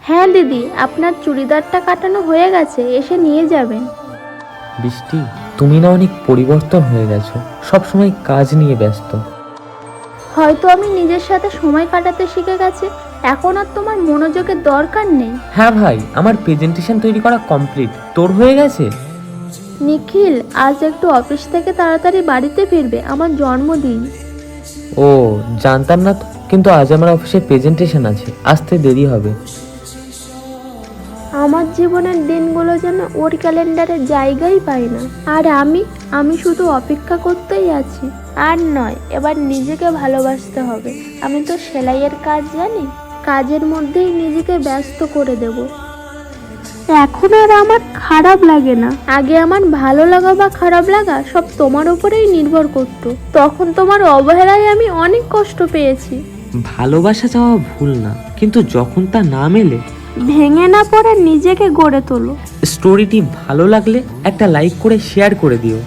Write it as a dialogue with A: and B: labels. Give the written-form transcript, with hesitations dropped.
A: হ্যাঁ দিদি, আপনার চুড়িদারটা কাটানো হয়ে গেছে, এসে নিয়ে যাবেন।
B: বৃষ্টি, তুমি না অনেক পরিবর্তন হয়ে গেছো, সবসময় কাজ নিয়ে ব্যস্ত।
A: হয়তো আমি নিজের সাথে সময় কাটাতে শিখে গেছি, এখন আর তোমার মনোযোগের দরকার নেই।
B: হ্যাঁ ভাই, আমার প্রেজেন্টেশন তৈরি করা কমপ্লিট। তোর হয়ে গেছে?
A: নিখিল আজ একটু অফিস থেকে তাড়াতাড়ি বাড়িতে ফিরবে, আমার জন্মদিন।
B: ও, জানতাম না তো। কিন্তু আজ আমার অফিসে প্রেজেন্টেশন আছে, আসতে দেরি হবে।
A: আমার জীবনের দিনগুলো যেন ওর ক্যালেন্ডারে জায়গাই পায় না। আর আমি শুধু অপেক্ষা করতেই আছি। আর নয়, এবার নিজেকে ভালোবাসতে হবে। আমি তো সেলাইয়ের কাজ জানি, কাজের মধ্যেই নিজেকে ব্যস্ত করে দেব। এখন আর আমার খারাপ লাগে না। আগে আমার ভালো লাগা বা খারাপ লাগা সব তোমার উপরেই নির্ভর করত। তখন তোমার অবহেলায় আমি অনেক কষ্ট পেয়েছি।
B: ভালোবাসা চাওয়া ভুল না, কিন্তু যখন তা না মেলে।
A: ভেঙে না পড়ে নিজেকে গড়ে তোলো।
B: স্টোরিটি ভালো লাগলে একটা লাইক করে শেয়ার করে দিও।